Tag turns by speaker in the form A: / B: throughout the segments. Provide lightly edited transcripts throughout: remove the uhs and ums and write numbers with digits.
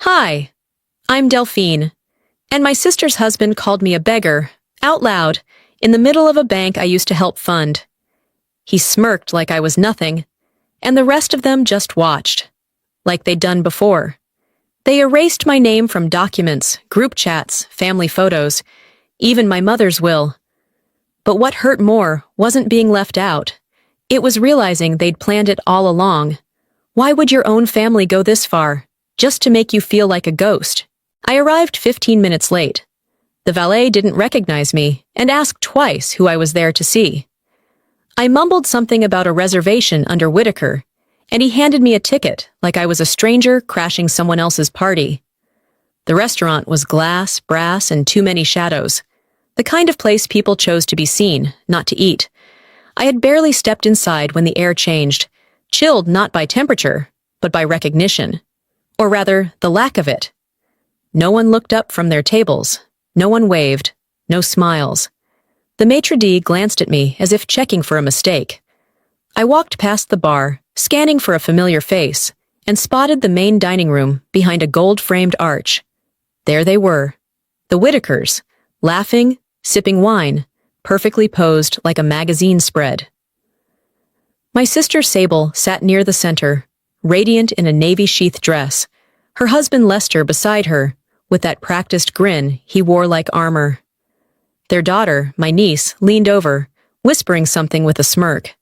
A: Hi, I'm Delphine, and my sister's husband called me a beggar, out loud, in the middle of a bank I used to help fund. He smirked like I was nothing, and the rest of them just watched, like they'd done before. They erased my name from documents, group chats, family photos, even my mother's will. But what hurt more wasn't being left out. It was realizing they'd planned it all along. Why would your own family go this far, just to make you feel like a ghost? I arrived 15 minutes late. The valet didn't recognize me and asked twice who I was there to see. I mumbled something about a reservation under Whittaker, and he handed me a ticket like I was a stranger crashing someone else's party. The restaurant was glass, brass, and too many shadows. The kind of place people chose to be seen, not to eat. I had barely stepped inside when the air changed, chilled not by temperature, but by recognition. Or rather, the lack of it. No one looked up from their tables. No one waved. No smiles. The maitre d' glanced at me as if checking for a mistake. I walked past the bar, scanning for a familiar face, and spotted the main dining room behind a gold-framed arch. There they were, the Whittakers, laughing, sipping wine, perfectly posed like a magazine spread. My sister Sable sat near the center, radiant in a navy-sheath dress, her husband Lester beside her, with that practiced grin he wore like armor. Their daughter, my niece, leaned over, whispering something with a smirk.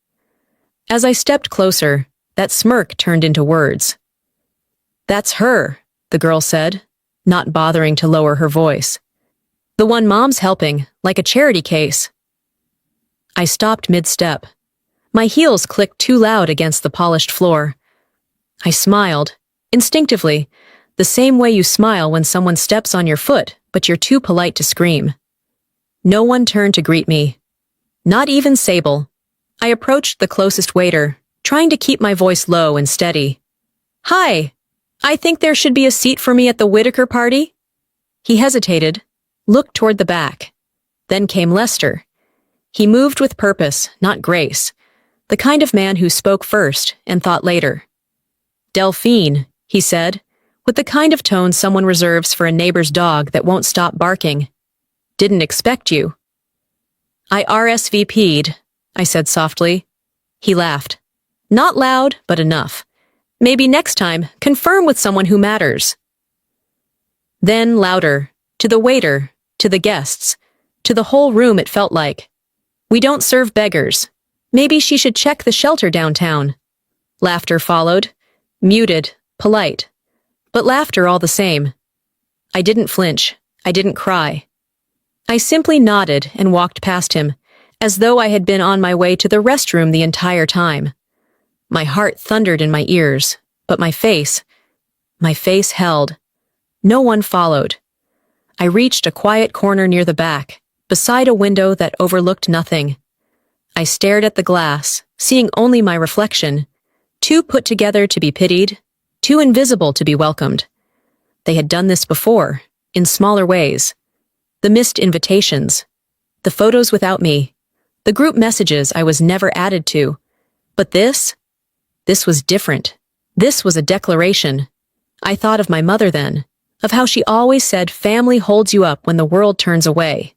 A: As I stepped closer, that smirk turned into words. "That's her," the girl said, not bothering to lower her voice. "The one Mom's helping, like a charity case." I stopped mid-step. My heels clicked too loud against the polished floor. I smiled, instinctively, the same way you smile when someone steps on your foot, but you're too polite to scream. No one turned to greet me. Not even Sable. I approached the closest waiter, trying to keep my voice low and steady. "Hi, I think there should be a seat for me at the Whittaker party." He hesitated, looked toward the back. Then came Lester. He moved with purpose, not grace, the kind of man who spoke first and thought later. "Delphine," he said, with the kind of tone someone reserves for a neighbor's dog that won't stop barking. "Didn't expect you." "I RSVP'd," I said softly. He laughed. Not loud, but enough. "Maybe next time, confirm with someone who matters." Then louder, to the waiter, to the guests, to the whole room it felt like. "We don't serve beggars. Maybe she should check the shelter downtown." Laughter followed, muted, polite, but laughter all the same. I didn't flinch. I didn't cry. I simply nodded and walked past him, as though I had been on my way to the restroom the entire time. My heart thundered in my ears, but my face held. No one followed. I reached a quiet corner near the back, beside a window that overlooked nothing. I stared at the glass, seeing only my reflection, too put together to be pitied, too invisible to be welcomed. They had done this before, in smaller ways. The missed invitations, the photos without me, the group messages I was never added to. But this was different. This was a declaration. I thought of my mother then, of how she always said family holds you up when the world turns away.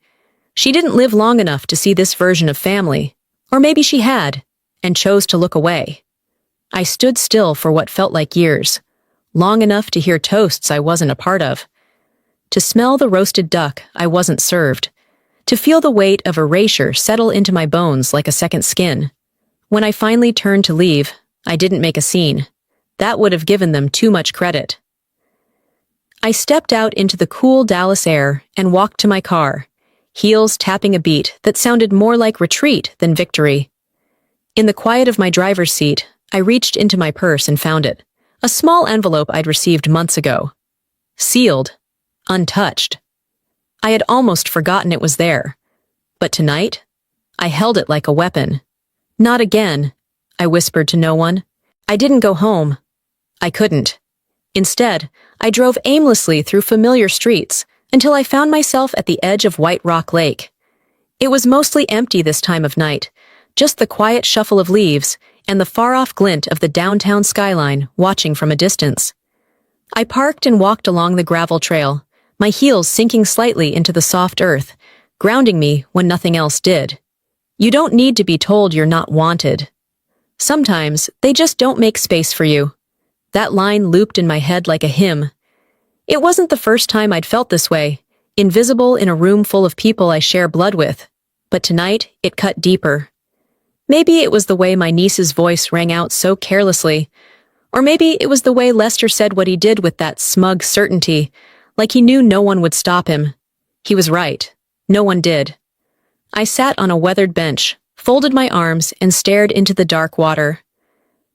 A: She didn't live long enough to see this version of family, or maybe she had, and chose to look away. I stood still for what felt like years, long enough to hear toasts I wasn't a part of, to smell the roasted duck I wasn't served, to feel the weight of erasure settle into my bones like a second skin. When I finally turned to leave, I didn't make a scene. That would have given them too much credit. I stepped out into the cool Dallas air and walked to my car, heels tapping a beat that sounded more like retreat than victory. In the quiet of my driver's seat, I reached into my purse and found it, a small envelope I'd received months ago. Sealed, untouched. I had almost forgotten it was there. But tonight, I held it like a weapon. "Not again," I whispered to no one. I didn't go home. I couldn't. Instead, I drove aimlessly through familiar streets until I found myself at the edge of White Rock Lake. It was mostly empty this time of night, just the quiet shuffle of leaves and the far-off glint of the downtown skyline watching from a distance. I parked and walked along the gravel trail, my heels sinking slightly into the soft earth, grounding me when nothing else did. You don't need to be told you're not wanted. Sometimes they just don't make space for you. That line looped in my head like a hymn. It wasn't the first time I'd felt this way, invisible in a room full of people I share blood with, but tonight it cut deeper. Maybe it was the way my niece's voice rang out so carelessly, or maybe it was the way Lester said what he did with that smug certainty, like he knew no one would stop him. He was right. No one did. I sat on a weathered bench, folded my arms, and stared into the dark water.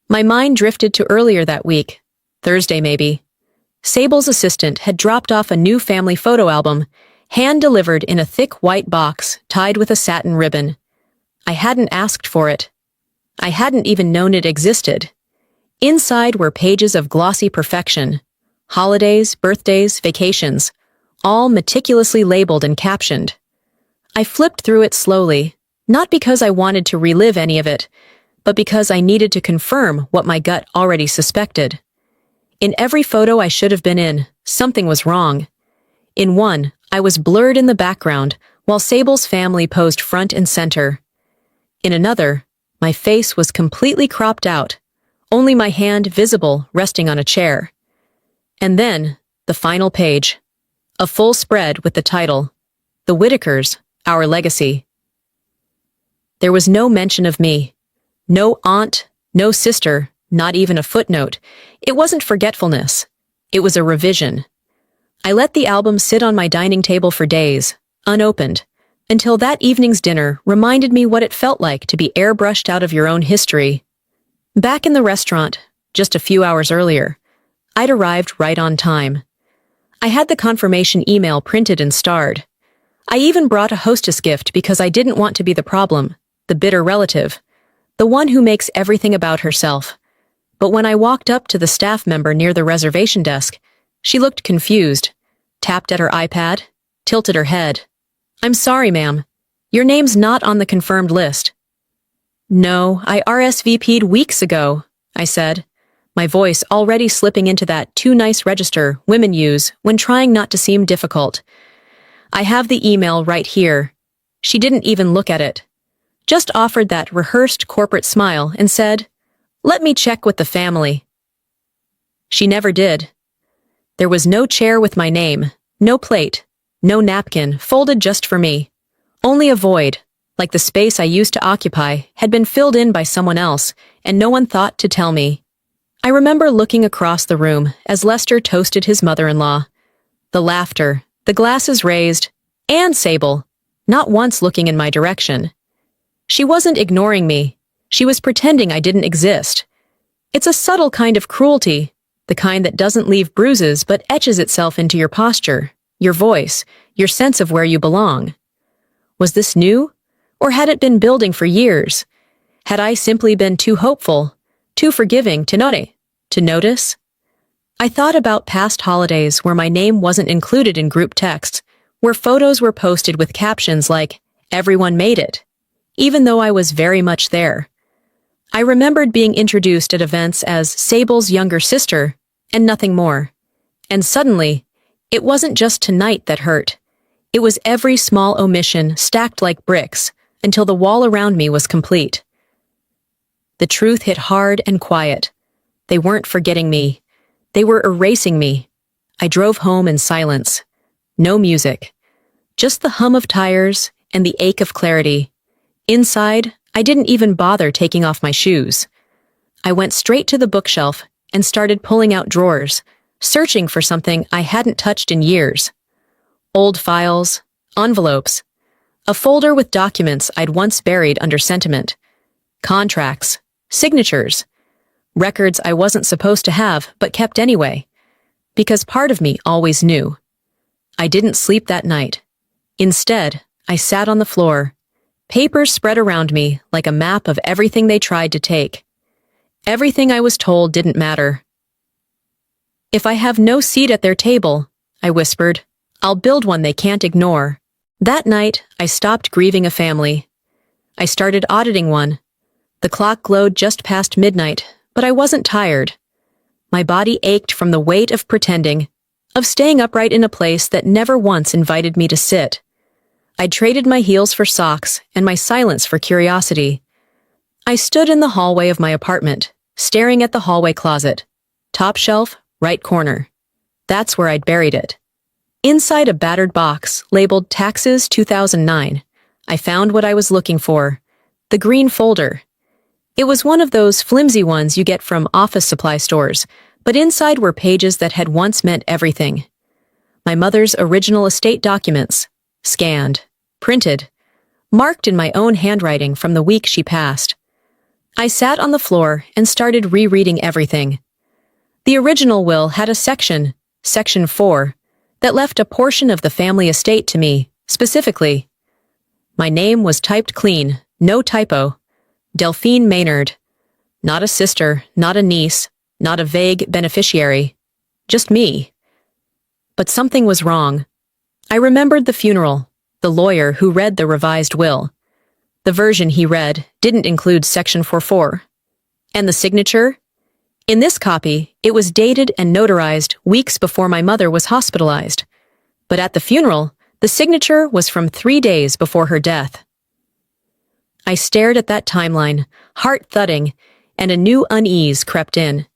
A: My mind drifted to earlier that week, Thursday maybe. Sable's assistant had dropped off a new family photo album, hand-delivered in a thick white box tied with a satin ribbon. I hadn't asked for it. I hadn't even known it existed. Inside were pages of glossy perfection. Holidays, birthdays, vacations, all meticulously labeled and captioned. I flipped through it slowly, not because I wanted to relive any of it, but because I needed to confirm what my gut already suspected. In every photo I should have been in, something was wrong. In one, I was blurred in the background, while Sable's family posed front and center. In another, my face was completely cropped out, only my hand visible resting on a chair. And then, the final page. A full spread with the title, The Whitakers, Our Legacy. There was no mention of me. No aunt, no sister, not even a footnote. It wasn't forgetfulness. It was a revision. I let the album sit on my dining table for days, unopened, until that evening's dinner reminded me what it felt like to be airbrushed out of your own history. Back in the restaurant, just a few hours earlier, I'd arrived right on time. I had the confirmation email printed and starred. I even brought a hostess gift because I didn't want to be the problem, the bitter relative, the one who makes everything about herself. But when I walked up to the staff member near the reservation desk, she looked confused, tapped at her iPad, tilted her head. "I'm sorry, ma'am. Your name's not on the confirmed list." "No, I RSVP'd weeks ago," I said, my voice already slipping into that too nice register women use when trying not to seem difficult. "I have the email right here." She didn't even look at it, just offered that rehearsed corporate smile and said, "Let me check with the family." She never did. There was no chair with my name, no plate, no napkin folded just for me. Only a void, like the space I used to occupy had been filled in by someone else, and no one thought to tell me. I remember looking across the room as Lester toasted his mother-in-law. The laughter, the glasses raised, and Sable, not once looking in my direction. She wasn't ignoring me. She was pretending I didn't exist. It's a subtle kind of cruelty, the kind that doesn't leave bruises but etches itself into your posture, your voice, your sense of where you belong. Was this new? Or had it been building for years? Had I simply been too hopeful, too forgiving to notice? I thought about past holidays where my name wasn't included in group texts, where photos were posted with captions like, "Everyone made it," even though I was very much there. I remembered being introduced at events as Sable's younger sister, and nothing more. And suddenly, it wasn't just tonight that hurt. It was every small omission stacked like bricks until the wall around me was complete. The truth hit hard and quiet. They weren't forgetting me. They were erasing me. I drove home in silence. No music. Just the hum of tires and the ache of clarity. Inside, I didn't even bother taking off my shoes. I went straight to the bookshelf and started pulling out drawers, searching for something I hadn't touched in years. Old files, envelopes, a folder with documents I'd once buried under sentiment, contracts, signatures, records I wasn't supposed to have but kept anyway, because part of me always knew. I didn't sleep that night. Instead, I sat on the floor, papers spread around me like a map of everything they tried to take. Everything I was told didn't matter. "If I have no seat at their table," I whispered, "I'll build one they can't ignore." That night, I stopped grieving a family. I started auditing one. The clock glowed just past midnight, but I wasn't tired. My body ached from the weight of pretending, of staying upright in a place that never once invited me to sit. I'd traded my heels for socks and my silence for curiosity. I stood in the hallway of my apartment, staring at the hallway closet. Top shelf, right corner. That's where I'd buried it. Inside a battered box labeled Taxes 2009, I found what I was looking for. The green folder. It was one of those flimsy ones you get from office supply stores, but inside were pages that had once meant everything. My mother's original estate documents, scanned, printed, marked in my own handwriting from the week she passed. I sat on the floor and started rereading everything. The original will had a section, Section 4, that left a portion of the family estate to me, specifically. My name was typed clean, no typo. Delphine Maynard. Not a sister, not a niece, not a vague beneficiary. Just me. But something was wrong. I remembered the funeral, the lawyer who read the revised will. The version he read didn't include Section 44. And the signature? In this copy, it was dated and notarized weeks before my mother was hospitalized. But at the funeral, the signature was from 3 days before her death. I stared at that timeline, heart thudding, and a new unease crept in.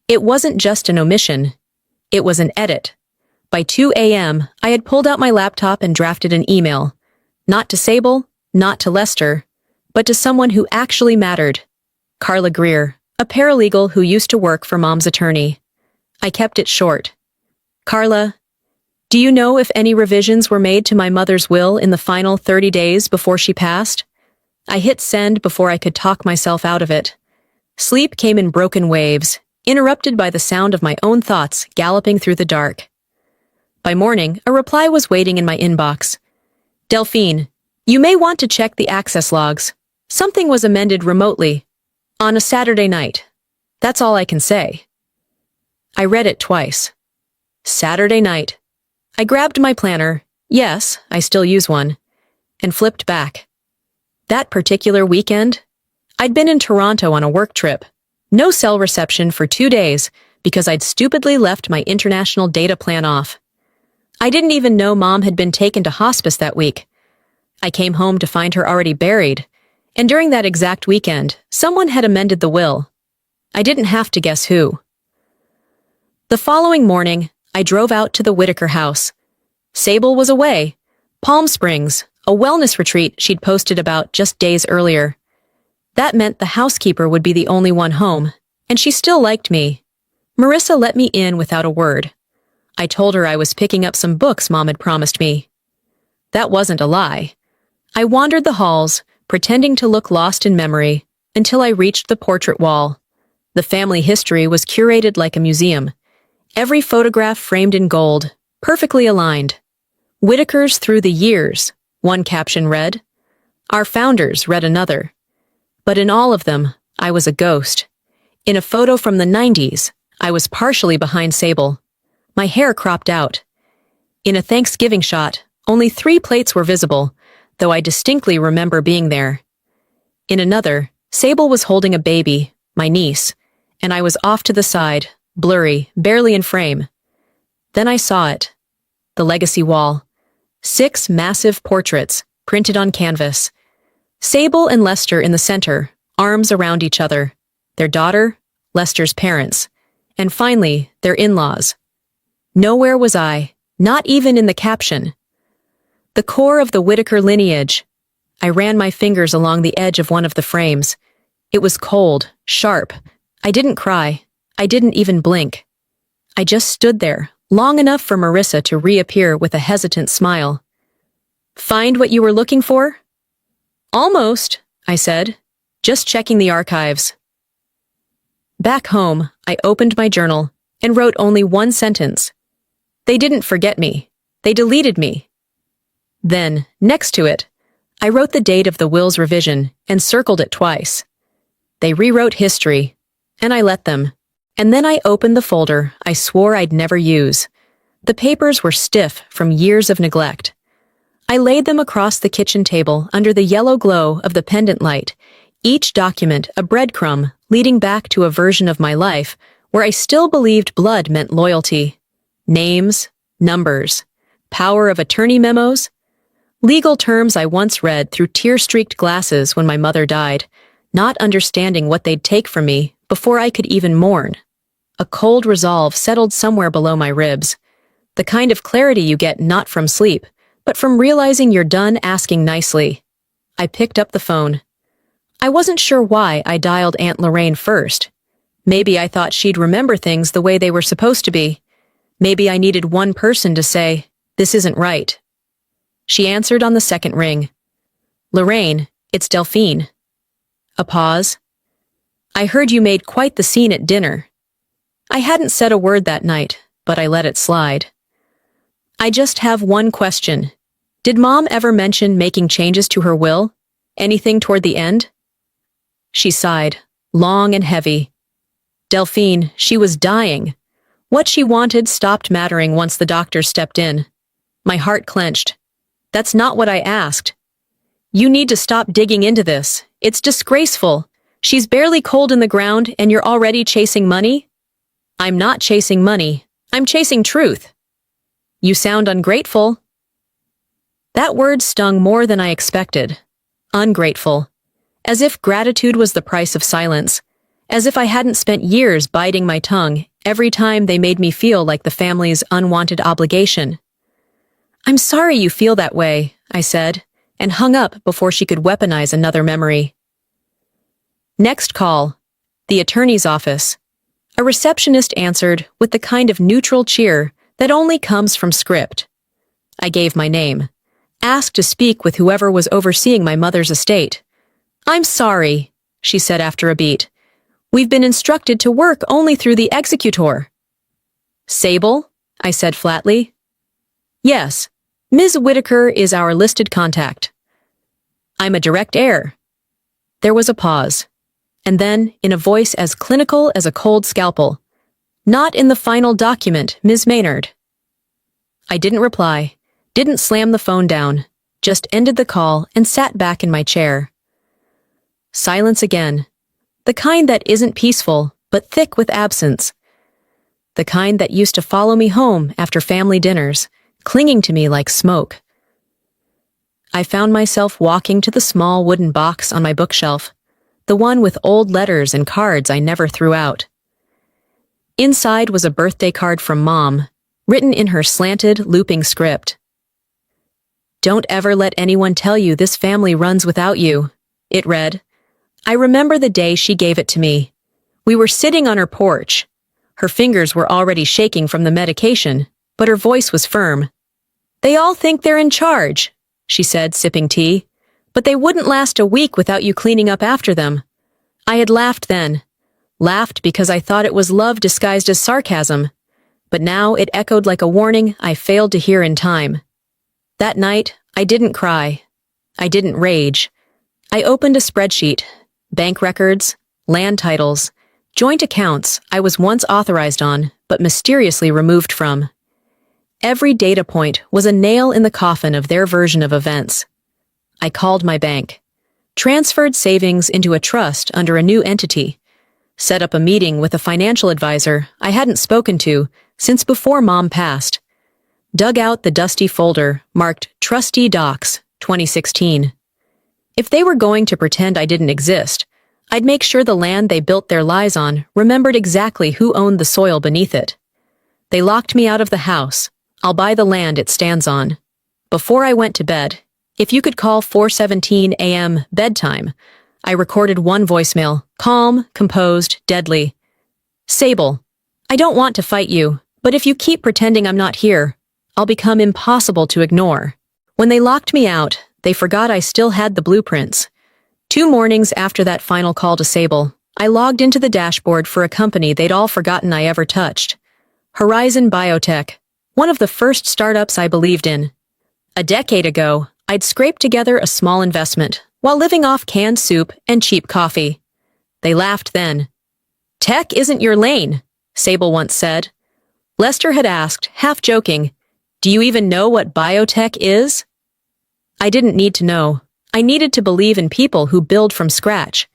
A: It wasn't just an omission. It was an edit. By 2 a.m., I had pulled out my laptop and drafted an email. Not to Sable, not to Lester, but to someone who actually mattered. Carla Greer, a paralegal who used to work for Mom's attorney. I kept it short. Carla, do you know if any revisions were made to my mother's will in the final 30 days before she passed? I hit send before I could talk myself out of it. Sleep came in broken waves, interrupted by the sound of my own thoughts galloping through the dark. By morning, a reply was waiting in my inbox. Delphine, you may want to check the access logs. Something was amended remotely. On a Saturday night. That's all I can say. I read it twice. Saturday night. I grabbed my planner. Yes, I still use one. And flipped back. That particular weekend, I'd been in Toronto on a work trip. No cell reception for 2 days because I'd stupidly left my international data plan off. I didn't even know Mom had been taken to hospice that week. I came home to find her already buried, and during that exact weekend, someone had amended the will. I didn't have to guess who. The following morning, I drove out to the Whittaker house. Sable was away. Palm Springs, a wellness retreat she'd posted about just days earlier. That meant the housekeeper would be the only one home, and she still liked me. Marissa let me in without a word. I told her I was picking up some books Mom had promised me. That wasn't a lie. I wandered the halls, pretending to look lost in memory, until I reached the portrait wall. The family history was curated like a museum. Every photograph framed in gold, perfectly aligned. Whittakers through the years, one caption read. Our founders read another. But in all of them, I was a ghost. In a photo from the 90s, I was partially behind Sable. My hair cropped out. In a Thanksgiving shot, only 3 plates were visible, though I distinctly remember being there. In another, Sable was holding a baby, my niece, and I was off to the side, blurry, barely in frame. Then I saw it. The legacy wall. 6 massive portraits, printed on canvas. Sable and Lester in the center, arms around each other. Their daughter, Lester's parents, and finally, their in-laws. Nowhere was I, not even in the caption. The core of the Whittaker lineage. I ran my fingers along the edge of one of the frames. It was cold, sharp. I didn't cry. I didn't even blink. I just stood there, long enough for Marissa to reappear with a hesitant smile. Find what you were looking for? Almost, I said, just checking the archives. Back home, I opened my journal and wrote only one sentence. They didn't forget me. They deleted me. Then, next to it, I wrote the date of the will's revision and circled it twice. They rewrote history, and I let them. And then I opened the folder I swore I'd never use. The papers were stiff from years of neglect. I laid them across the kitchen table under the yellow glow of the pendant light, each document a breadcrumb leading back to a version of my life where I still believed blood meant loyalty. Names, numbers, power of attorney memos, legal terms I once read through tear-streaked glasses when my mother died, not understanding what they'd take from me before I could even mourn. A cold resolve settled somewhere below my ribs, the kind of clarity you get not from sleep, but from realizing you're done asking nicely. I picked up the phone. I wasn't sure why I dialed Aunt Lorraine first. Maybe I thought she'd remember things the way they were supposed to be. Maybe I needed one person to say, "This isn't right." She answered on the second ring. "Lorraine, it's Delphine." A pause. "I heard you made quite the scene at dinner." I hadn't said a word that night, but I let it slide. "I just have one question. Did Mom ever mention making changes to her will? Anything toward the end?" She sighed, long and heavy. "Delphine, she was dying. What she wanted stopped mattering once the doctor stepped in." My heart clenched. "That's not what I asked. You need to stop digging into this. It's disgraceful. She's barely cold in the ground and you're already chasing money?" "I'm not chasing money. I'm chasing truth." "You sound ungrateful." That word stung more than I expected. Ungrateful. As if gratitude was the price of silence. As if I hadn't spent years biting my tongue every time they made me feel like the family's unwanted obligation. "I'm sorry you feel that way," I said, and hung up before she could weaponize another memory. Next call. The attorney's office. A receptionist answered with the kind of neutral cheer that only comes from script. I gave my name. Asked to speak with whoever was overseeing my mother's estate. "I'm sorry," she said after a beat. "We've been instructed to work only through the executor." "Sable?" I said flatly. "Yes, Ms. Whitaker is our listed contact." "I'm a direct heir." There was a pause, and then, in a voice as clinical as a cold scalpel, "Not in the final document, Ms. Maynard." I didn't reply, didn't slam the phone down, just ended the call and sat back in my chair. Silence again. The kind that isn't peaceful, but thick with absence. The kind that used to follow me home after family dinners, clinging to me like smoke. I found myself walking to the small wooden box on my bookshelf, the one with old letters and cards I never threw out. Inside was a birthday card from Mom, written in her slanted, looping script. "Don't ever let anyone tell you this family runs without you," it read. I remember the day she gave it to me. We were sitting on her porch. Her fingers were already shaking from the medication, but her voice was firm. "They all think they're in charge," she said, sipping tea, "but they wouldn't last a week without you cleaning up after them." I had laughed then. Laughed because I thought it was love disguised as sarcasm, but now it echoed like a warning I failed to hear in time. That night, I didn't cry. I didn't rage. I opened a spreadsheet. Bank records, land titles, joint accounts I was once authorized on, but mysteriously removed from. Every data point was a nail in the coffin of their version of events. I called my bank, transferred savings into a trust under a new entity, set up a meeting with a financial advisor I hadn't spoken to since before Mom passed, dug out the dusty folder marked Trustee Docs 2016. If they were going to pretend I didn't exist, I'd make sure the land they built their lies on remembered exactly who owned the soil beneath it. They locked me out of the house. I'll buy the land it stands on. Before I went to bed, if you could call 4:17 a.m. bedtime, I recorded one voicemail, calm, composed, deadly. "Sable, I don't want to fight you, but if you keep pretending I'm not here, I'll become impossible to ignore." When they locked me out, they forgot I still had the blueprints. 2 mornings after that final call to Sable, I logged into the dashboard for a company they'd all forgotten I ever touched. Horizon Biotech, one of the first startups I believed in. A decade ago, I'd scraped together a small investment while living off canned soup and cheap coffee. They laughed then. "Tech isn't your lane," Sable once said. Lester had asked, half joking, "Do you even know what biotech is?" I didn't need to know. I needed to believe in people who build from scratch.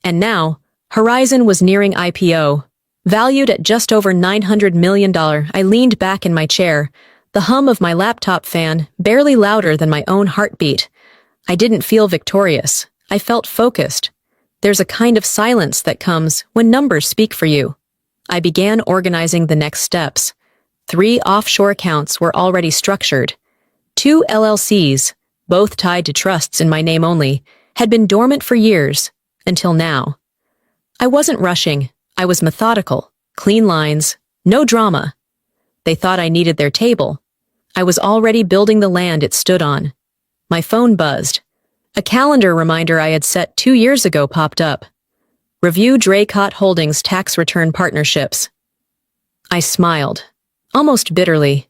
A: And now, Horizon was nearing IPO. Valued at just over $900 million, I leaned back in my chair, the hum of my laptop fan barely louder than my own heartbeat. I didn't feel victorious. I felt focused. There's a kind of silence that comes when numbers speak for you. I began organizing the next steps. 3 offshore accounts were already structured. 2 LLCs, both tied to trusts in my name only, had been dormant for years, until now. I wasn't rushing. I was methodical, clean lines, no drama. They thought I needed their table. I was already building the land it stood on. My phone buzzed. A calendar reminder I had set 2 years ago popped up. Review Draycott Holdings tax return partnerships. I smiled, almost bitterly.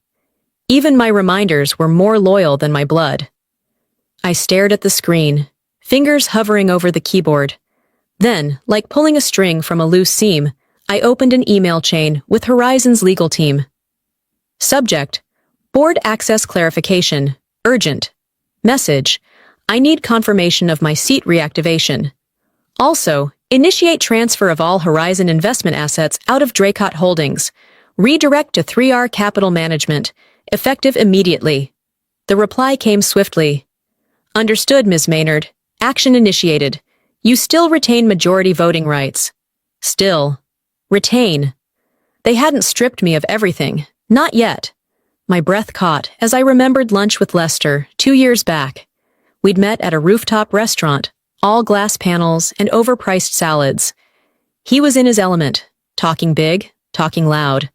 A: Even my reminders were more loyal than my blood. I stared at the screen, fingers hovering over the keyboard. Then, like pulling a string from a loose seam, I opened an email chain with Horizon's legal team. Subject: Board access clarification. Urgent. Message: I need confirmation of my seat reactivation. Also, initiate transfer of all Horizon investment assets out of Draycott Holdings. Redirect to 3R Capital Management. Effective immediately. The reply came swiftly. Understood, Ms. Maynard. Action initiated. You still retain majority voting rights. Still. Retain. They hadn't stripped me of everything. Not yet. My breath caught as I remembered lunch with Lester 2 years back. We'd met at a rooftop restaurant, all glass panels and overpriced salads. He was in his element, talking big, talking loud.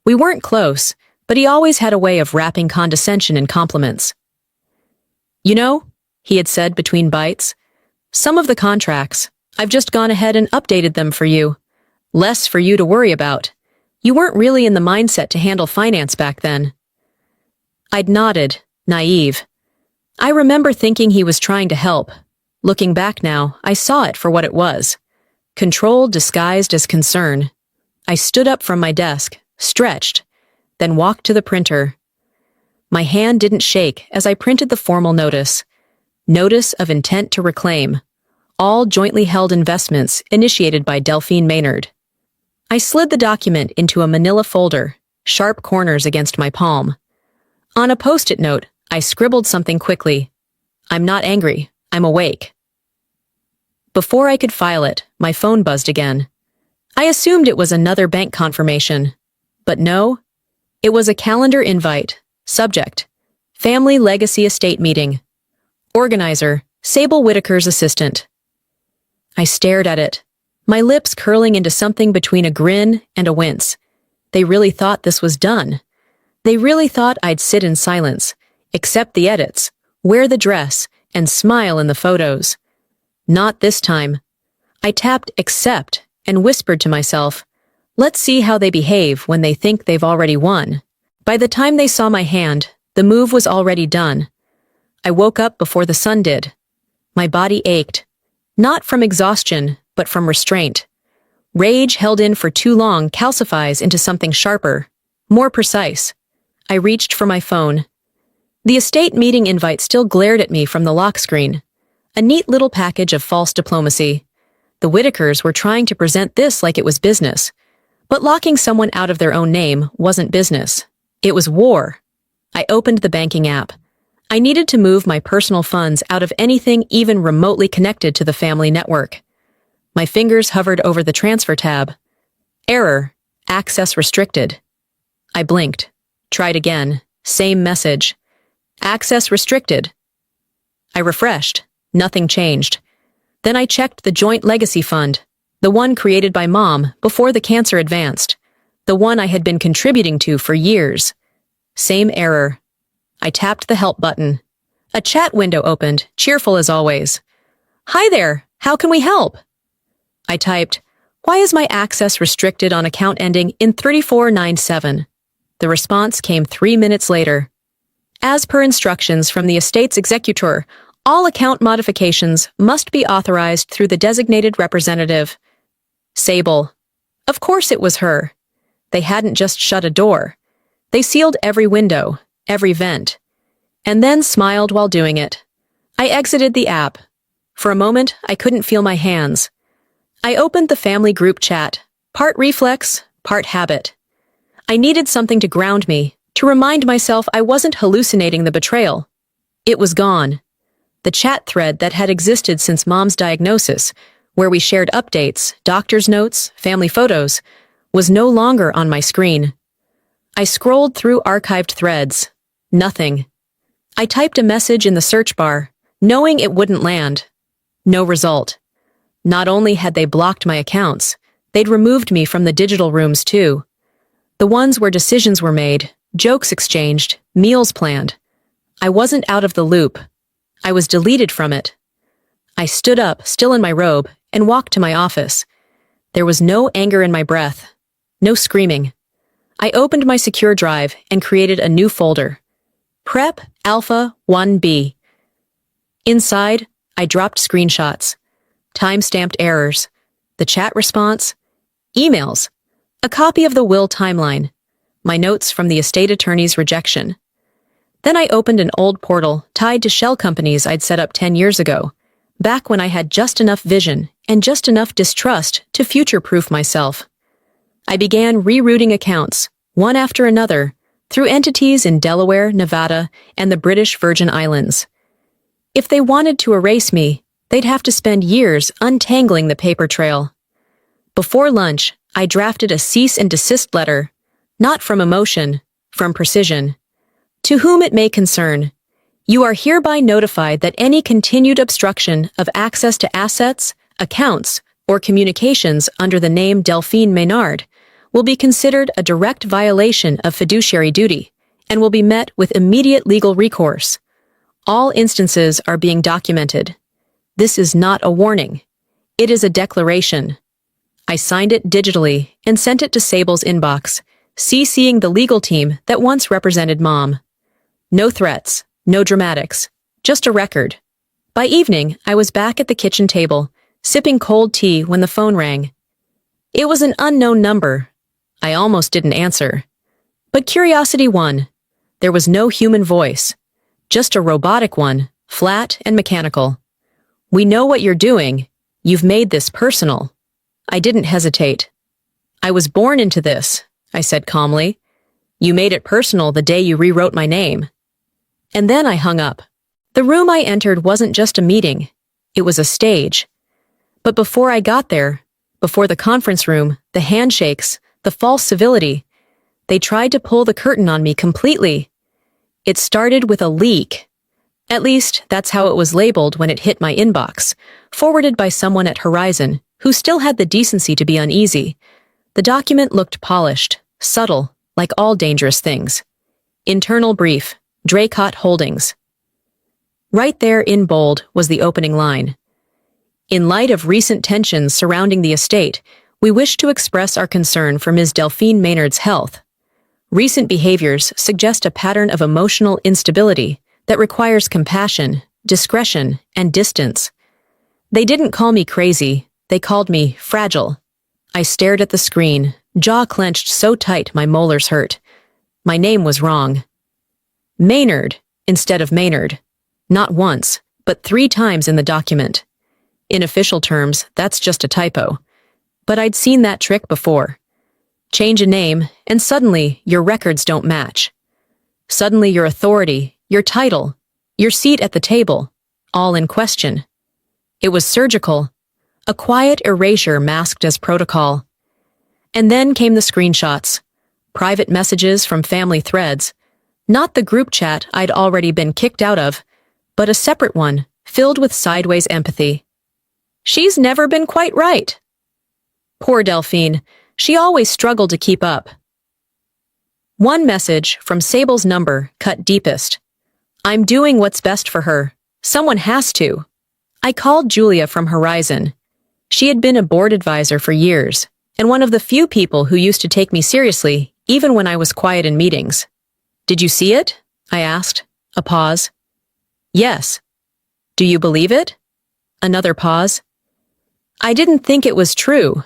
A: We weren't close, but he always had a way of wrapping condescension in compliments. You know, he had said between bites, some of the contracts, I've just gone ahead and updated them for you. Less for you to worry about. You weren't really in the mindset to handle finance back then. I'd nodded, naive. I remember thinking he was trying to help. Looking back now, I saw it for what it was. Control disguised as concern. I stood up from my desk, stretched, then walked to the printer. My hand didn't shake as I printed the formal notice. Notice of intent to reclaim. All jointly held investments initiated by Delphine Maynard. I slid the document into a manila folder, sharp corners against my palm. On a post-it note, I scribbled something quickly. I'm not angry. I'm awake. Before I could file it, my phone buzzed again. I assumed it was another bank confirmation. But no, it was a calendar invite. Subject: Family Legacy Estate Meeting. Organizer: Sable Whitaker's assistant. I stared at it, my lips curling into something between a grin and a wince. They really thought this was done. They really thought I'd sit in silence, accept the edits, wear the dress, and smile in the photos. Not this time. I tapped accept and whispered to myself, let's see how they behave when they think they've already won. By the time they saw my hand, the move was already done. I woke up before the sun did. My body ached, not from exhaustion, but from restraint. Rage held in for too long calcifies into something sharper, more precise. I reached for my phone. The estate meeting invite still glared at me from the lock screen. A neat little package of false diplomacy. The Whitakers were trying to present this like it was business. But locking someone out of their own name wasn't business. It was war. I opened the banking app. I needed to move my personal funds out of anything even remotely connected to the family network. My fingers hovered over the transfer tab. Error. Access restricted. I blinked. Tried again. Same message. Access restricted. I refreshed. Nothing changed. Then I checked the joint legacy fund, the one created by Mom before the cancer advanced, the one I had been contributing to for years. Same error. I tapped the help button. A chat window opened, cheerful as always. Hi there, how can we help? I typed, why is my access restricted on account ending in 3497? The response came 3 minutes later. As per instructions from the estate's executor, all account modifications must be authorized through the designated representative. Sable. Of course it was her. They hadn't just shut a door. They sealed every window, every vent, and then smiled while doing it. I exited the app. For a moment, I couldn't feel my hands. I opened the family group chat, Part reflex, part habit. I needed something to ground me, to remind myself I wasn't hallucinating the betrayal. It was gone. The chat thread that had existed since Mom's diagnosis, where we shared updates, doctor's notes, family photos, was no longer on my screen. I scrolled through archived threads. Nothing. I typed a message in the search bar, knowing it wouldn't land. No result. Not only had they blocked my accounts, they'd removed me from the digital rooms too. The ones where decisions were made, jokes exchanged, meals planned. I wasn't out of the loop. I was deleted from it. I stood up, still in my robe, and walked to my office. There was no anger in my breath, no screaming. I opened my secure drive and created a new folder. Prep Alpha 1B. Inside, I dropped screenshots, time-stamped errors, the chat response, emails, a copy of the will timeline, my notes from the estate attorney's rejection. Then I opened an old portal tied to shell companies I'd set up 10 years ago, back when I had just enough vision and just enough distrust to future-proof myself. I began rerouting accounts, one after another, through entities in Delaware, Nevada, and the British Virgin Islands. If they wanted to erase me, they'd have to spend years untangling the paper trail. Before lunch, I drafted a cease and desist letter, not from emotion, from precision. To whom it may concern, you are hereby notified that any continued obstruction of access to assets, accounts, or communications under the name Delphine Maynard will be considered a direct violation of fiduciary duty and will be met with immediate legal recourse. All instances are being documented. This is not a warning. It is a declaration. I signed it digitally and sent it to Sable's inbox, CCing the legal team that once represented Mom. No threats, no dramatics, just a record. By evening, I was back at the kitchen table, sipping cold tea when the phone rang. It was an unknown number. I almost didn't answer. But curiosity won. There was no human voice, just a robotic one, flat and mechanical. We know what you're doing. You've made this personal. I didn't hesitate. I was born into this, I said calmly. You made it personal the day you rewrote my name. And then I hung up. The room I entered wasn't just a meeting. It was a stage. But before I got there, before the conference room, the handshakes, the false civility, they tried to pull the curtain on me completely. It started with a leak. At least, that's how it was labeled when it hit my inbox, forwarded by someone at Horizon, who still had the decency to be uneasy. The document looked polished, subtle, like all dangerous things. Internal brief, Draycott Holdings. Right there in bold was the opening line. In light of recent tensions surrounding the estate, we wish to express our concern for Ms. Delphine Maynard's health. Recent behaviors suggest a pattern of emotional instability that requires compassion, discretion, and distance. They didn't call me crazy, they called me fragile. I stared at the screen, jaw clenched so tight my molars hurt. My name was wrong. Maynard instead of Maynard. Not once, but 3 times in the document. In official terms, that's just a typo. But I'd seen that trick before. Change a name, and suddenly your records don't match. Suddenly your authority, your title, your seat at the table, all in question. It was surgical, a quiet erasure masked as protocol. And then came the screenshots, private messages from family threads, not the group chat I'd already been kicked out of, but a separate one filled with sideways empathy. She's never been quite right. Poor Delphine, she always struggled to keep up. One message from Sable's number cut deepest. I'm doing what's best for her. Someone has to. I called Julia from Horizon. She had been a board advisor for years, and one of the few people who used to take me seriously, even when I was quiet in meetings. Did you see it? I asked. A pause. Yes. Do you believe it? Another pause. I didn't think it was true,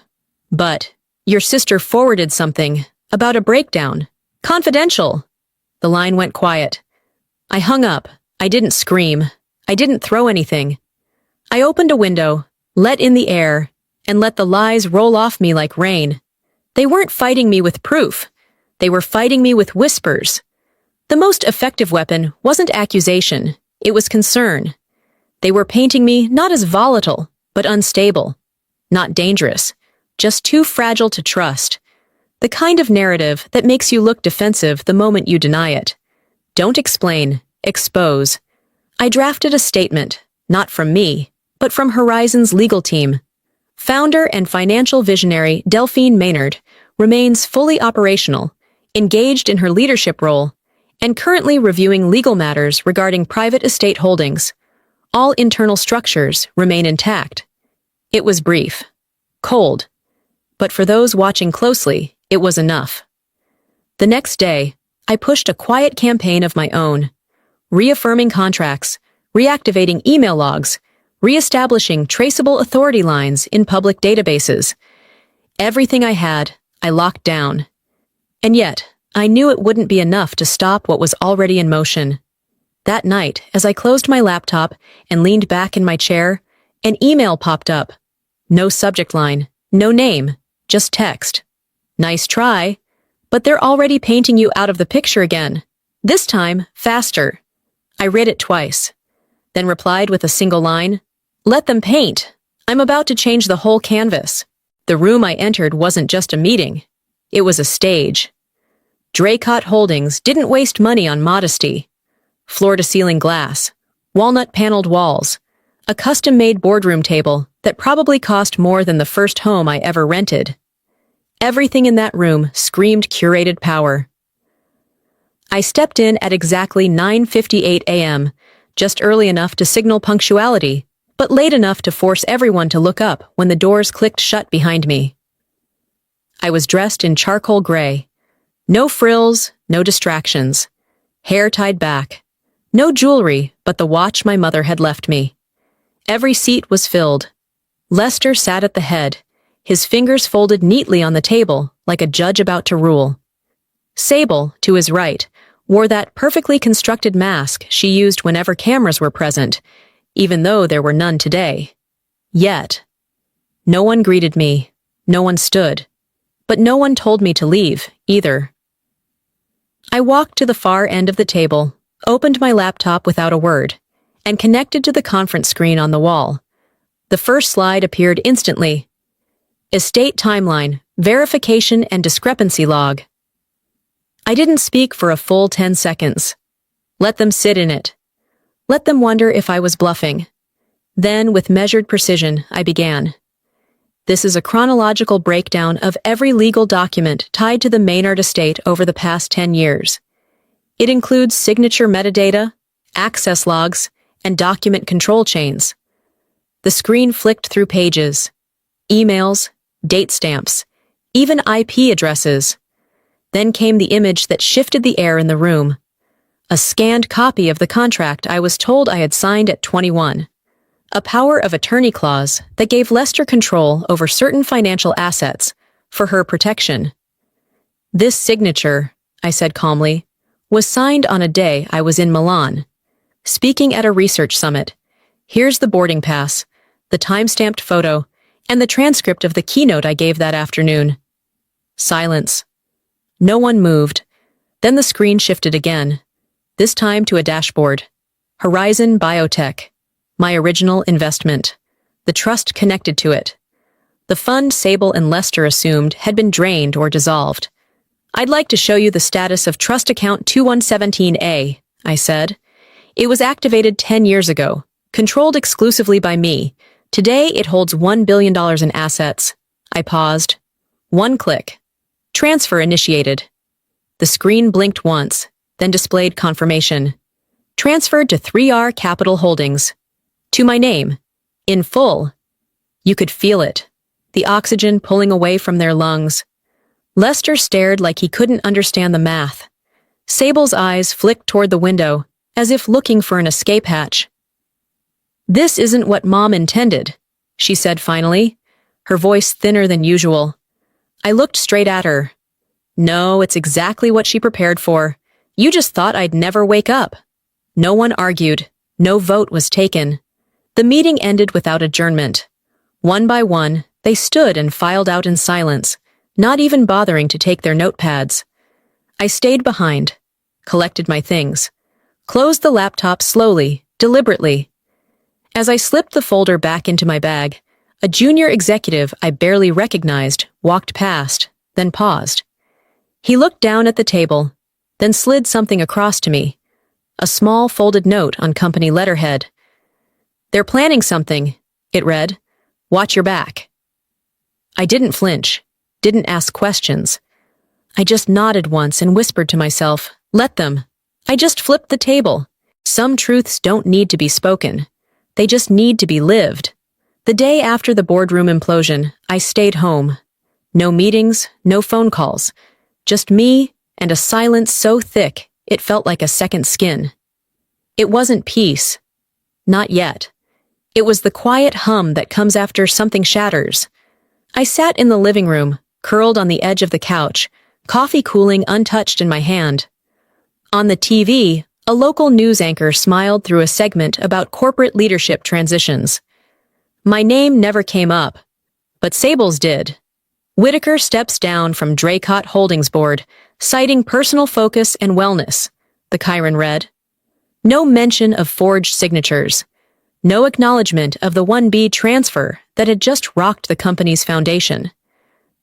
A: but your sister forwarded something about a breakdown. Confidential. The line went quiet. I hung up. I didn't scream. I didn't throw anything. I opened a window, let in the air, and let the lies roll off me like rain. They weren't fighting me with proof. They were fighting me with whispers. The most effective weapon wasn't accusation, it was concern. They were painting me not as volatile, but unstable. Not dangerous, just too fragile to trust. The kind of narrative that makes you look defensive the moment you deny it. Don't explain, expose. I drafted a statement, not from me, but from Horizon's legal team. Founder and financial visionary Delphine Maynard remains fully operational, engaged in her leadership role, and currently reviewing legal matters regarding private estate holdings. All internal structures remain intact. It was brief, cold, but for those watching closely, it was enough. The next day, I pushed a quiet campaign of my own, reaffirming contracts, reactivating email logs, reestablishing traceable authority lines in public databases. Everything I had, I locked down. And yet, I knew it wouldn't be enough to stop what was already in motion. That night, as I closed my laptop and leaned back in my chair, an email popped up. No subject line, no name, just text. Nice try, but they're already painting you out of the picture again. This time, faster. I read it twice, then replied with a single line. Let them paint. I'm about to change the whole canvas. The room I entered wasn't just a meeting. It was a stage. Draycott Holdings didn't waste money on modesty. Floor-to-ceiling glass, walnut-paneled walls, a custom-made boardroom table that probably cost more than the first home I ever rented. Everything in that room screamed curated power. I stepped in at exactly 9:58 a.m., just early enough to signal punctuality, but late enough to force everyone to look up when the doors clicked shut behind me. I was dressed in charcoal gray. No frills, no distractions. Hair tied back. No jewelry but the watch my mother had left me. Every seat was filled. Lester sat at the head, his fingers folded neatly on the table like a judge about to rule. Sable, to his right, wore that perfectly constructed mask she used whenever cameras were present, even though there were none today. Yet, no one greeted me, no one stood, but no one told me to leave, either. I walked to the far end of the table, opened my laptop without a word, and connected to the conference screen on the wall. The first slide appeared instantly. Estate timeline, verification and discrepancy log. I didn't speak for a full 10 seconds. Let them sit in it. Let them wonder if I was bluffing. Then, with measured precision, I began. This is a chronological breakdown of every legal document tied to the Maynard estate over the past 10 years. It includes signature metadata, access logs, and document control chains. The screen flicked through pages, emails, date stamps, even IP addresses. Then came the image that shifted the air in the room. A scanned copy of the contract I was told I had signed at 21. A power of attorney clause that gave Lester control over certain financial assets for her protection. This signature, I said calmly, was signed on a day I was in Milan, speaking at a research summit. Here's the boarding pass, the time-stamped photo, and the transcript of the keynote I gave that afternoon. Silence. No one moved. Then the screen shifted again, this time to a dashboard. Horizon Biotech. My original investment. The trust connected to it. The fund Sable and Lester assumed had been drained or dissolved. I'd like to show you the status of Trust Account 2117A, I said. It was activated 10 years ago, controlled exclusively by me. Today it holds $1 billion in assets. I paused. One click. Transfer initiated. The screen blinked once, then displayed confirmation. Transferred to 3R Capital Holdings. To my name. In full. You could feel it. The oxygen pulling away from their lungs. Lester stared like he couldn't understand the math. Sable's eyes flicked toward the window, as if looking for an escape hatch. This isn't what Mom intended, she said finally, her voice thinner than usual. I looked straight at her. No, it's exactly what she prepared for. You just thought I'd never wake up. No one argued. No vote was taken. The meeting ended without adjournment. One by one, they stood and filed out in silence, not even bothering to take their notepads. I stayed behind, collected my things, closed the laptop slowly, deliberately. As I slipped the folder back into my bag, a junior executive I barely recognized walked past, then paused. He looked down at the table, then slid something across to me, a small folded note on company letterhead. "They're planning something," it read. "Watch your back." I didn't flinch, didn't ask questions. I just nodded once and whispered to myself, "Let them." I just flipped the table. Some truths don't need to be spoken. They just need to be lived. The day after the boardroom implosion, I stayed home. No meetings, no phone calls. Just me and a silence so thick it felt like a second skin. It wasn't peace. Not yet. It was the quiet hum that comes after something shatters. I sat in the living room, curled on the edge of the couch, coffee cooling untouched in my hand. On the TV, a local news anchor smiled through a segment about corporate leadership transitions. My name never came up, but Sable's did. Whitaker steps down from Draycott Holdings Board, citing personal focus and wellness, the Chiron read. No mention of forged signatures. No acknowledgement of the 1B transfer that had just rocked the company's foundation.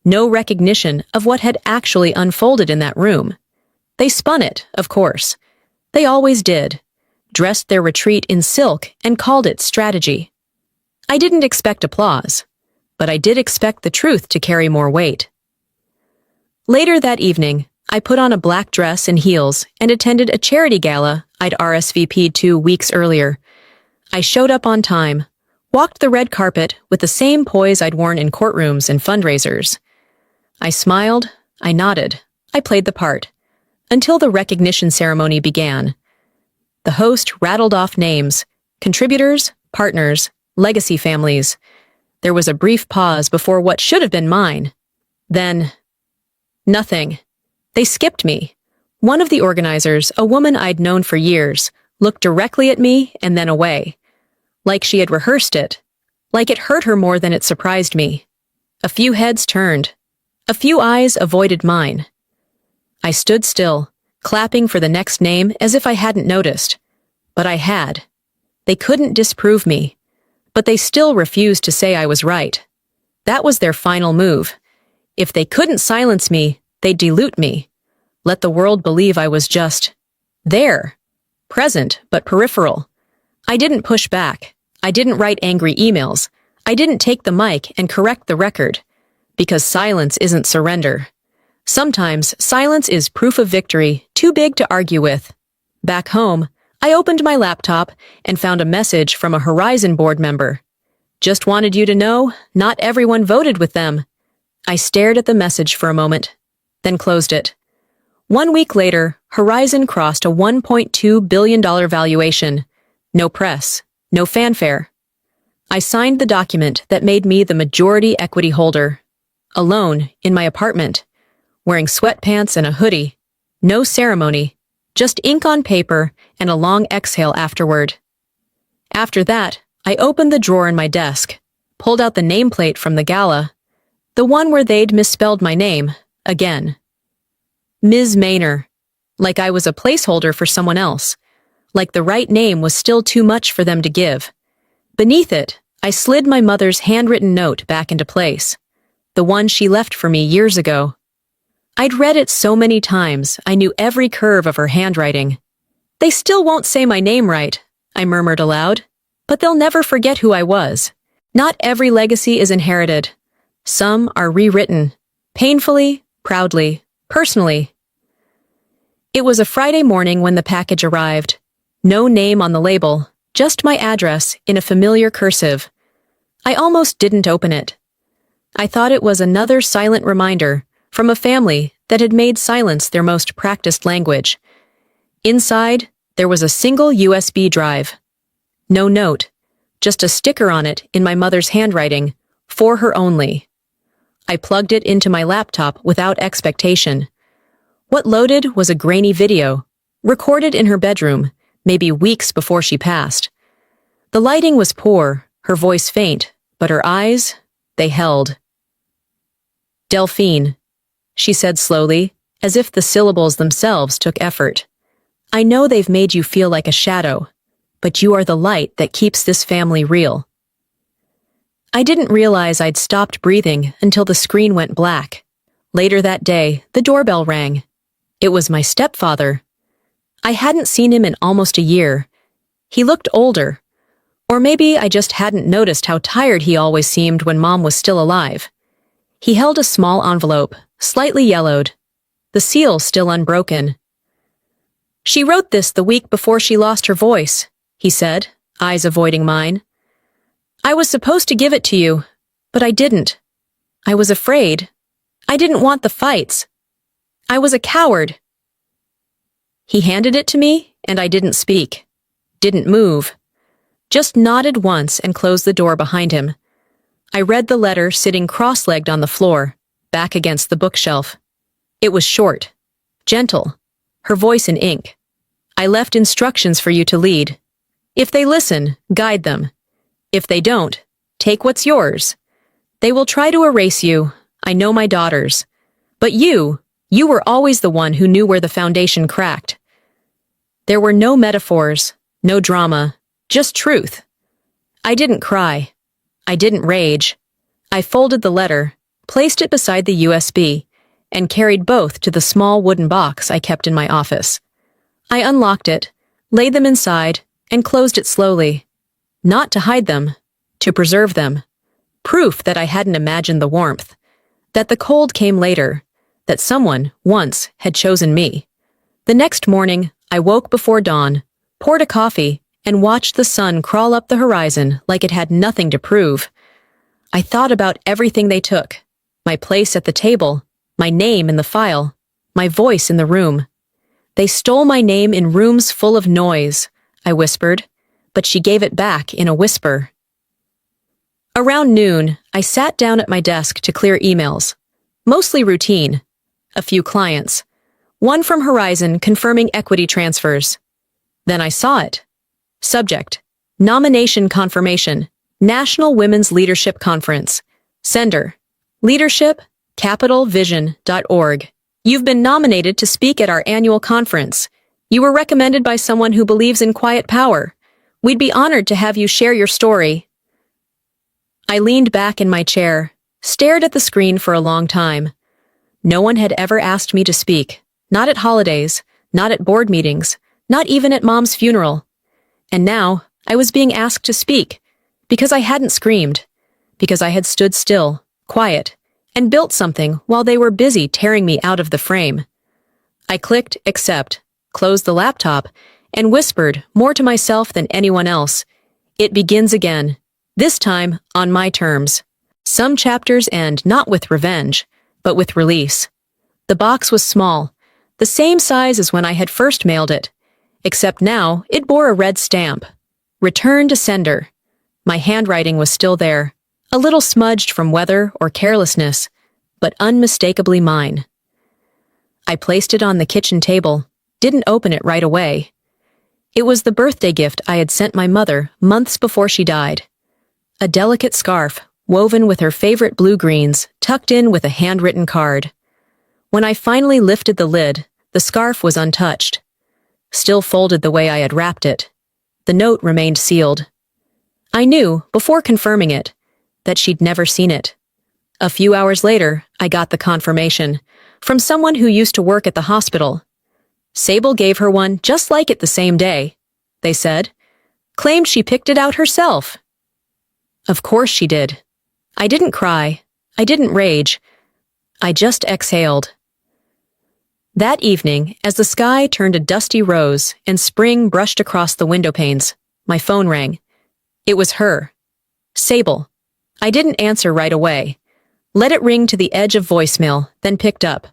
A: No recognition of what had actually unfolded in that room. They spun it, of course. They always did. Dressed their retreat in silk and called it strategy. I didn't expect applause, but I did expect the truth to carry more weight. Later that evening, I put on a black dress and heels and attended a charity gala I'd RSVP'd 2 weeks earlier. I showed up on time, walked the red carpet with the same poise I'd worn in courtrooms and fundraisers. I smiled, I nodded, I played the part, until the recognition ceremony began. The host rattled off names, contributors, partners, legacy families. There was a brief pause before what should have been mine. Then, nothing. They skipped me. One of the organizers, a woman I'd known for years, looked directly at me and then away. Like she had rehearsed it. Like it hurt her more than it surprised me. A few heads turned. A few eyes avoided mine. I stood still, clapping for the next name as if I hadn't noticed. But I had. They couldn't disprove me. But they still refused to say I was right. That was their final move. If they couldn't silence me, they'd dilute me. Let the world believe I was just there. Present, but peripheral. I didn't push back. I didn't write angry emails. I didn't take the mic and correct the record. Because silence isn't surrender. Sometimes silence is proof of victory, too big to argue with. Back home, I opened my laptop and found a message from a Horizon board member. Just wanted you to know, not everyone voted with them. I stared at the message for a moment, then closed it. 1 week later, Horizon crossed a $1.2 billion valuation. No press, no fanfare. I signed the document that made me the majority equity holder. Alone, in my apartment, wearing sweatpants and a hoodie. No ceremony, just ink on paper and a long exhale afterward. After that, I opened the drawer in my desk, pulled out the nameplate from the gala, the one where they'd misspelled my name, again. Ms. Maynor, like I was a placeholder for someone else, like the right name was still too much for them to give. Beneath it, I slid my mother's handwritten note back into place, the one she left for me years ago. I'd read it so many times I knew every curve of her handwriting. They still won't say my name right, I murmured aloud, but they'll never forget who I was. Not every legacy is inherited. Some are rewritten, painfully, proudly, personally. It was a Friday morning when the package arrived. No name on the label, just my address in a familiar cursive. I almost didn't open it. I thought it was another silent reminder from a family that had made silence their most practiced language. Inside, there was a single USB drive. No note, just a sticker on it in my mother's handwriting, for her only. I plugged it into my laptop without expectation. What loaded was a grainy video, recorded in her bedroom, maybe weeks before she passed. The lighting was poor, her voice faint, but her eyes, they held. Delphine, she said slowly, as if the syllables themselves took effort. "I know they've made you feel like a shadow, but you are the light that keeps this family real." I didn't realize I'd stopped breathing until the screen went black. Later that day, the doorbell rang. It was my stepfather. I hadn't seen him in almost a year. He looked older. Or maybe I just hadn't noticed how tired he always seemed when Mom was still alive. He held a small envelope, slightly yellowed, the seal still unbroken. "She wrote this the week before she lost her voice," he said, eyes avoiding mine. "I was supposed to give it to you, but I didn't. I was afraid. I didn't want the fights. I was a coward." He handed it to me, and I didn't speak. Didn't move. Just nodded once and closed the door behind him. I read the letter sitting cross-legged on the floor, back against the bookshelf. It was short, gentle, her voice in ink. "I left instructions for you to lead. If they listen, guide them. If they don't, take what's yours. They will try to erase you. I know my daughters. But you were always the one who knew where the foundation cracked." There were no metaphors, no drama, just truth. I didn't cry. I didn't rage. I folded the letter, placed it beside the USB, and carried both to the small wooden box I kept in my office. I unlocked it, laid them inside, and closed it slowly. Not to hide them, to preserve them. Proof that I hadn't imagined the warmth. That the cold came later. That someone, once, had chosen me. The next morning, I woke before dawn, poured a coffee, and watched the sun crawl up the horizon like it had nothing to prove. I thought about everything they took. My place at the table, my name in the file, my voice in the room. "They stole my name in rooms full of noise," I whispered, but she gave it back in a whisper. Around noon, I sat down at my desk to clear emails. Mostly routine. A few clients. One from Horizon confirming equity transfers. Then I saw it. Subject: Nomination Confirmation, National Women's Leadership Conference. Sender: leadership.capitalvision.org. "You've been nominated to speak at our annual conference. You were recommended by someone who believes in quiet power. We'd be honored to have you share your story." I leaned back in my chair, stared at the screen for a long time. No one had ever asked me to speak. Not at holidays, not at board meetings, not even at Mom's funeral. And now, I was being asked to speak, because I hadn't screamed, because I had stood still, quiet, and built something while they were busy tearing me out of the frame. I clicked accept, closed the laptop, and whispered, more to myself than anyone else, "It begins again, this time on my terms." Some chapters end not with revenge, but with release. The box was small, the same size as when I had first mailed it, except now it bore a red stamp. Return to sender. My handwriting was still there, a little smudged from weather or carelessness, but unmistakably mine. I placed it on the kitchen table, didn't open it right away. It was the birthday gift I had sent my mother months before she died. A delicate scarf, woven with her favorite blue-greens, tucked in with a handwritten card. When I finally lifted the lid, the scarf was untouched. Still folded the way I had wrapped it. The note remained sealed. I knew, before confirming it, that she'd never seen it. A few hours later, I got the confirmation, from someone who used to work at the hospital. Sable gave her one just like it the same day, they said. Claimed she picked it out herself. Of course she did. I didn't cry. I didn't rage. I just exhaled. That evening, as the sky turned a dusty rose and spring brushed across the window panes, my phone rang. It was her. Sable. I didn't answer right away. Let it ring to the edge of voicemail, then picked up.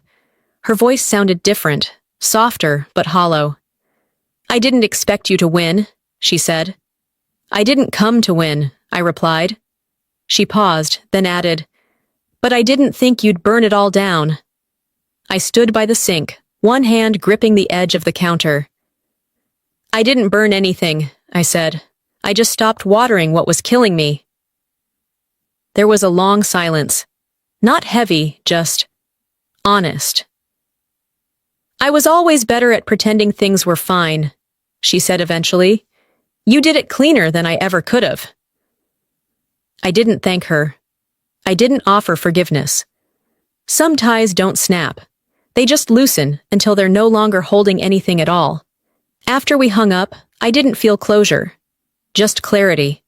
A: Her voice sounded different, softer but hollow. "I didn't expect you to win," she said. "I didn't come to win," I replied. She paused, then added, "But I didn't think you'd burn it all down." I stood by the sink, one hand gripping the edge of the counter. "I didn't burn anything," I said. "I just stopped watering what was killing me." There was a long silence. Not heavy, just honest. "I was always better at pretending things were fine," she said eventually. "You did it cleaner than I ever could have." I didn't thank her. I didn't offer forgiveness. Some ties don't snap. They just loosen until they're no longer holding anything at all. After we hung up, I didn't feel closure. Just clarity.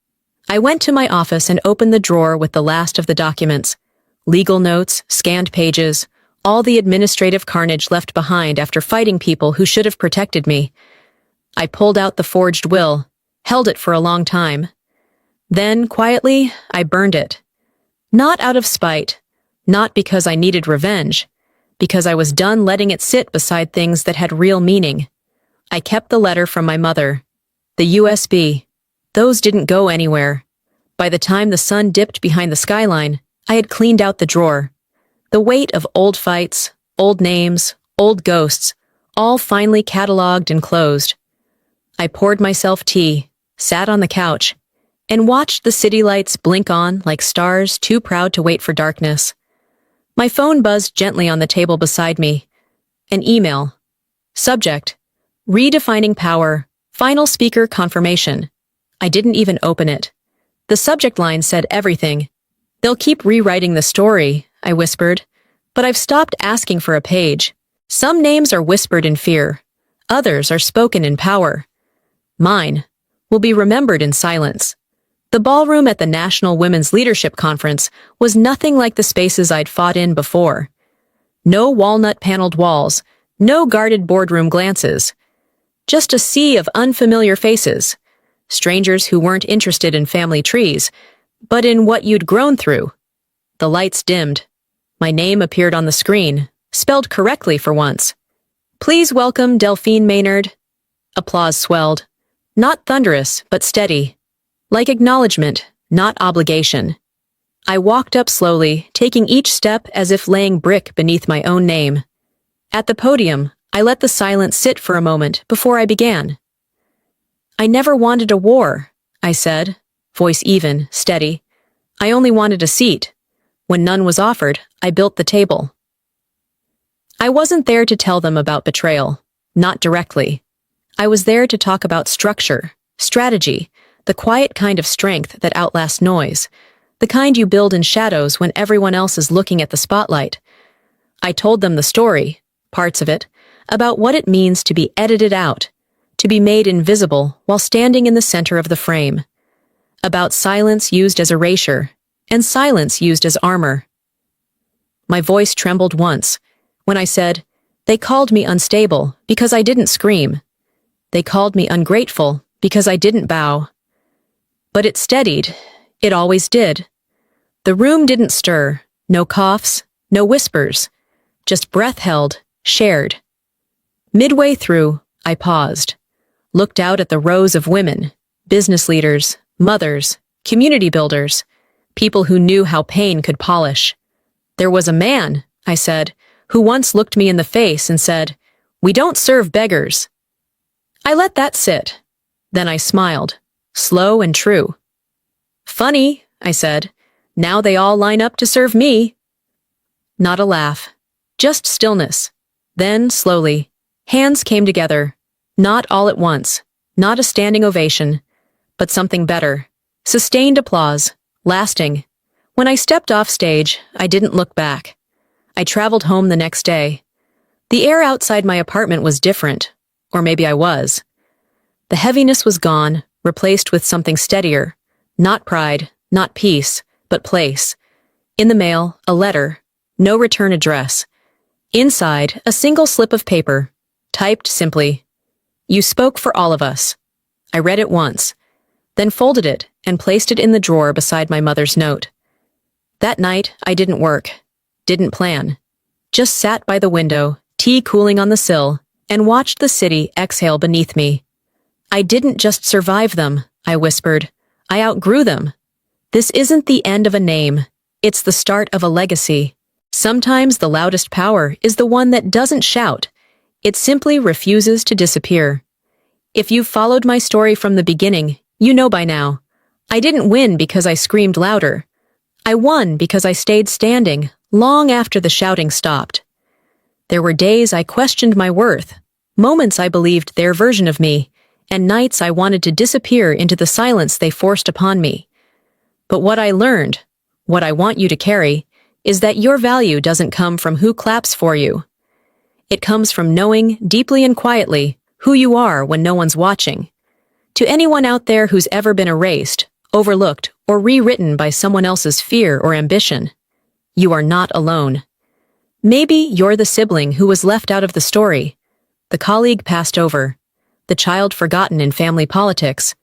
A: I went to my office and opened the drawer with the last of the documents. Legal notes, scanned pages, all the administrative carnage left behind after fighting people who should have protected me. I pulled out the forged will, held it for a long time. Then, quietly, I burned it. Not out of spite, not because I needed revenge, because I was done letting it sit beside things that had real meaning. I kept the letter from my mother. The USB. Those didn't go anywhere. By the time the sun dipped behind the skyline, I had cleaned out the drawer. The weight of old fights, old names, old ghosts, all finally catalogued and closed. I poured myself tea, sat on the couch, and watched the city lights blink on like stars too proud to wait for darkness. My phone buzzed gently on the table beside me. An email. Subject: Redefining Power. Final speaker confirmation. I didn't even open it. The subject line said everything. "They'll keep rewriting the story," I whispered, but I've stopped asking for a page. Some names are whispered in fear. Others are spoken in power. Mine will be remembered in silence. The ballroom at the National Women's Leadership Conference was nothing like the spaces I'd fought in before. No walnut-paneled walls, no guarded boardroom glances. Just a sea of unfamiliar faces. Strangers who weren't interested in family trees, but in what you'd grown through. The lights dimmed. My name appeared on the screen, spelled correctly for once. "Please welcome Delphine Maynard." Applause swelled. Not thunderous, but steady. Like acknowledgement, not obligation. I walked up slowly, taking each step as if laying brick beneath my own name. At the podium, I let the silence sit for a moment before I began. "I never wanted a war," I said, voice even, steady. "I only wanted a seat. When none was offered, I built the table." I wasn't there to tell them about betrayal, not directly. I was there to talk about structure, strategy, the quiet kind of strength that outlasts noise, the kind you build in shadows when everyone else is looking at the spotlight. I told them the story, parts of it, about what it means to be edited out, to be made invisible while standing in the center of the frame, about silence used as erasure, and silence used as armor. My voice trembled once, when I said, "They called me unstable because I didn't scream. They called me ungrateful because I didn't bow." But it steadied. It always did. The room didn't stir. No coughs, no whispers. Just breath held, shared. Midway through, I paused, looked out at the rows of women, business leaders, mothers, community builders, people who knew how pain could polish. "There was a man," I said, "who once looked me in the face and said, 'We don't serve beggars.'" I let that sit. Then I smiled. Slow and true. "Funny," I said. "Now they all line up to serve me." Not a laugh. Just stillness. Then, slowly, hands came together. Not all at once. Not a standing ovation. But something better. Sustained applause. Lasting. When I stepped off stage, I didn't look back. I traveled home the next day. The air outside my apartment was different. Or maybe I was. The heaviness was gone, replaced with something steadier. Not pride, not peace, but place. In the mail, a letter. No return address. Inside, a single slip of paper. Typed simply, "You spoke for all of us." I read it once, then folded it and placed it in the drawer beside my mother's note. That night, I didn't work. Didn't plan. Just sat by the window, tea cooling on the sill, and watched the city exhale beneath me. "I didn't just survive them," I whispered. "I outgrew them. This isn't the end of a name. It's the start of a legacy. Sometimes the loudest power is the one that doesn't shout. It simply refuses to disappear. If you've followed my story from the beginning, you know by now. I didn't win because I screamed louder. I won because I stayed standing long after the shouting stopped. There were days I questioned my worth, moments I believed their version of me, and nights I wanted to disappear into the silence they forced upon me. But what I learned, what I want you to carry, is that your value doesn't come from who claps for you. It comes from knowing, deeply and quietly, who you are when no one's watching. To anyone out there who's ever been erased, overlooked, or rewritten by someone else's fear or ambition, you are not alone. Maybe you're the sibling who was left out of the story, the colleague passed over, the child forgotten in family politics.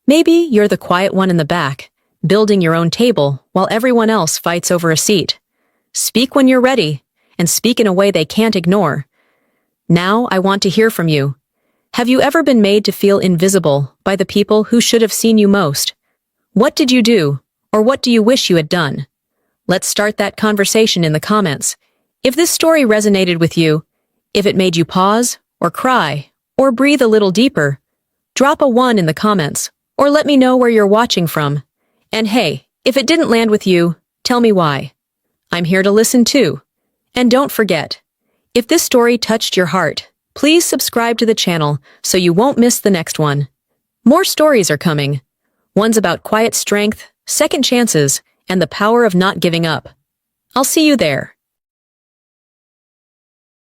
A: Maybe you're the quiet one in the back, building your own table while everyone else fights over a seat. Speak when you're ready, and speak in a way they can't ignore. Now I want to hear from you. Have you ever been made to feel invisible by the people who should have seen you most? What did you do, or what do you wish you had done? Let's start that conversation in the comments. If this story resonated with you, if it made you pause, or cry, or breathe a little deeper, drop a 1 in the comments, or let me know where you're watching from. And hey, if it didn't land with you, tell me why. I'm here to listen too. And don't forget, if this story touched your heart, please subscribe to the channel so you won't miss the next one. More stories are coming. Ones about quiet strength, second chances, and the power of not giving up. I'll see you there.